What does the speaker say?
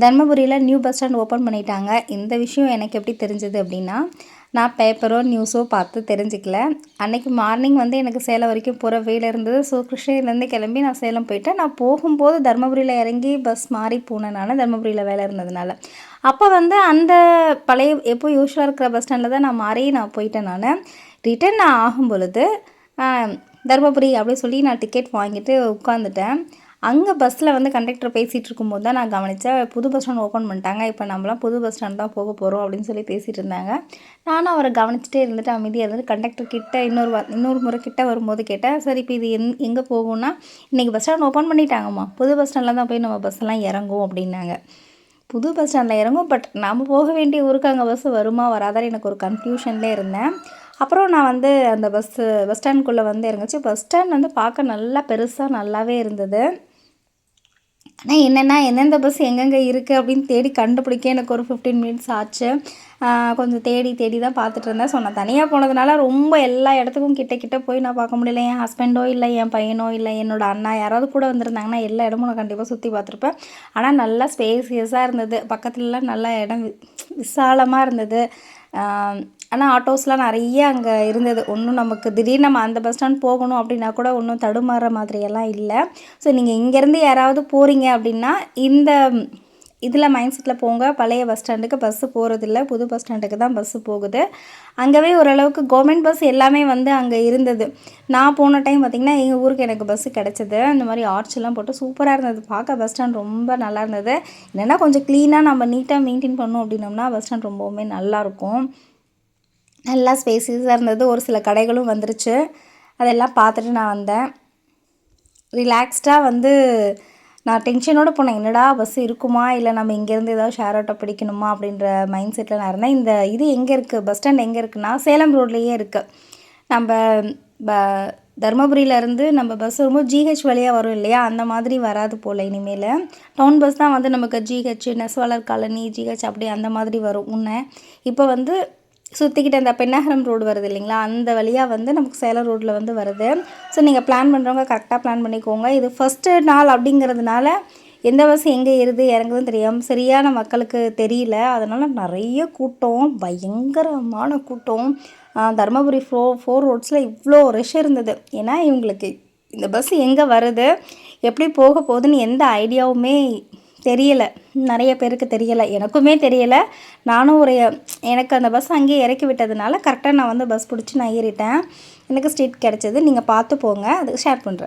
தர்மபுரியில் new bus stand open பண்ணிட்டாங்க. இந்த விஷயம் எனக்கு எப்படி தெரிஞ்சது அப்படின்னா, நான் பேப்பரோ நியூஸோ பார்த்து தெரிஞ்சுக்கல. அன்றைக்கி மார்னிங் வந்து எனக்கு சேலம் வரைக்கும் போகிற வேலை இருந்தது. ஸோ கிருஷ்ணகிரிலேருந்து கிளம்பி நான் சேலம் போயிட்டேன். நான் போகும்போது தர்மபுரியில் இறங்கி பஸ் மாறி போனனால, தர்மபுரியில் வேலை இருந்ததுனால, அப்போ வந்து அந்த பழைய எப்போ யூஸ்வலாக இருக்கிற பஸ் ஸ்டாண்டில் தான் நான் போயிட்டேன். ரிட்டர்ன் நான் ஆகும் பொழுது தர்மபுரி அப்படின்னு சொல்லி நான் டிக்கெட் வாங்கிட்டு உட்காந்துட்டேன். அங்கே பஸ்ஸில் வந்து கண்டக்டர் பேசிகிட்டு இருக்கும்போது தான் நான் கவனித்தேன், புது பஸ் ஸ்டாண்ட் ஓப்பன் பண்ணிட்டாங்க, இப்போ நம்மளாம் புது பஸ் ஸ்டாண்ட் தான் போக போகிறோம் அப்படின்னு சொல்லி பேசிகிட்டு இருந்தாங்க. நானும் அவரை கவனிச்சிட்டே இருந்துட்டு அமைதியாக இருந்துட்டு கண்டக்டர் கிட்ட இன்னொரு முறை கிட்ட வரும்போது கேட்டேன், சரி இப்போ இது எங்கே போகும்னா, இன்றைக்கி பஸ் ஸ்டாண்ட் ஓப்பன் பண்ணிட்டாங்கம்மா, புது பஸ் ஸ்டாண்டில் தான் போய் நம்ம பஸ்ஸெல்லாம் இறங்கும் அப்படின்னாங்க. புது பஸ் ஸ்டாண்டில் இறங்கும், பட் நம்ம போக வேண்டிய ஊருக்கு அங்கே பஸ்ஸு வருமா வராதான்னு எனக்கு ஒரு கன்ஃபியூஷன்லேயே இருந்தேன். அப்புறம் நான் வந்து அந்த பஸ் ஸ்டாண்டுக்குள்ளே வந்து இறங்குச்சு. பஸ் ஸ்டாண்ட் வந்து பார்க்க நல்லா பெருசாக நல்லாவே இருந்தது. ஆனால் என்னென்னா எந்தெந்த பஸ் எங்கெங்கே இருக்குது அப்படின்னு தேடி கண்டுபிடிக்க எனக்கு ஒரு 15 மினிட்ஸ் ஆச்சு. கொஞ்சம் தேடி தான் பார்த்துட்டு இருந்தேன். ஸோ நான் தனியாக போனதுனால ரொம்ப எல்லா இடத்துக்கும் கிட்ட போய் நான் பார்க்க முடியல. என் ஹஸ்பண்டோ இல்லை என் பையனோ இல்லை என்னோடய அண்ணா யாராவது கூட வந்திருந்தாங்கன்னா எல்லா இடமும் நான் கண்டிப்பாக சுற்றி பார்த்துருப்பேன். ஆனால் நல்லா ஸ்பேசியஸாக இருந்தது. பக்கத்துலலாம் நல்லா இடம் விசாலமாக இருந்தது. ஆனால் ஆட்டோஸ்லாம் நிறைய அங்கே இருந்தது. ஒன்றும் நமக்கு திடீர்னு நம்ம அந்த பஸ் ஸ்டாண்ட் போகணும் அப்படின்னா கூட ஒன்றும் தடுமாறுற மாதிரியெல்லாம் இல்லை. ஸோ நீங்கள் இங்கேருந்து யாராவது போகிறீங்க அப்படின்னா இந்த இதில் மைண்ட் செட்டில் போங்க. பழைய பஸ் ஸ்டாண்டுக்கு பஸ்ஸு போகிறதில்ல, புது பஸ் ஸ்டாண்டுக்கு தான் பஸ்ஸு போகுது. அங்கேவே ஓரளவுக்கு கவர்மெண்ட் பஸ் எல்லாமே வந்து அங்கே இருந்தது. நான் போன டைம் பார்த்திங்கன்னா எங்கள் ஊருக்கு எனக்கு பஸ்ஸு கிடச்சிது. இந்த மாதிரி ஆர்ச்செல்லாம் போட்டு சூப்பராக இருந்தது. பார்க்க பஸ் ஸ்டாண்ட் ரொம்ப நல்லா இருந்தது. என்னென்னா கொஞ்சம் க்ளீனாக நம்ம நீட்டாக மெயின்டைன் பண்ணோம் அப்படின்னோம்னா பஸ் ஸ்டாண்ட் ரொம்பவுமே நல்லாயிருக்கும். நல்லா ஸ்பேசியஸாக இருந்தது. ஒரு சில கடைகளும் வந்துருச்சு. அதெல்லாம் பார்த்துட்டு நான் வந்தேன். ரிலாக்ஸ்டாக வந்து நான் டென்ஷனோடு போனேன். என்னடா பஸ் இருக்குமா, இல்லை நம்ம இங்கேருந்து ஏதாவது ஷேர் ஆட்டோ பிடிக்கணுமா அப்படின்ற மைண்ட் செட்டில் நான் இருந்தேன். இது எங்கே இருக்குது, பஸ் ஸ்டாண்ட் எங்கே இருக்குன்னா சேலம் ரோட்லேயே இருக்குது. நம்ம தர்மபுரியிலேருந்து நம்ம பஸ் வரும்போது ஜிஹெச் வழியாக வரும் இல்லையா, அந்த மாதிரி வராது போல் இனிமேல். டவுன் பஸ் தான் வந்து நமக்கு ஜிஹெச், நெசவாளர் காலனி, ஜிஹெச் அப்படி அந்த மாதிரி வரும் முன்னே. இப்போ வந்து சுற்றிக்கிட்டு அந்த பெண்ணகரம் ரோடு வருது இல்லைங்களா, அந்த வழியாக வந்து நமக்கு சேலம் ரோட்டில் வந்து வருது. ஸோ நீங்கள் பிளான் பண்ணுறவங்க கரெக்டாக பிளான் பண்ணிக்கோங்க. இது ஃபஸ்ட்டு நாள் அப்படிங்கிறதுனால எந்த பஸ் எங்கே ஏறுது இறங்குதுன்னு தெரியாமல் சரியான மக்களுக்கு தெரியல. அதனால் நிறைய கூட்டம், பயங்கரமான கூட்டம். தர்மபுரி 4 ரோட்ஸில் இவ்வளோ ரஷ் இருந்தது. ஏன்னா இவங்களுக்கு இந்த பஸ் எங்கே வருது, எப்படி போக போகுதுன்னு எந்த ஐடியாவுமே தெரியலை. நிறைய பேருக்கு தெரியலை, எனக்குமே தெரியலை. நானும் எனக்கு அந்த பஸ் அங்கேயே இறக்கி விட்டதுனால கரெக்டாக நான் வந்து பஸ் பிடிச்சி நான் ஏறிட்டேன். எனக்கு சீட் கிடச்சிது. நீங்கள் பார்த்து போங்க, அதுக்கு ஷேர் பண்ணுறேன்.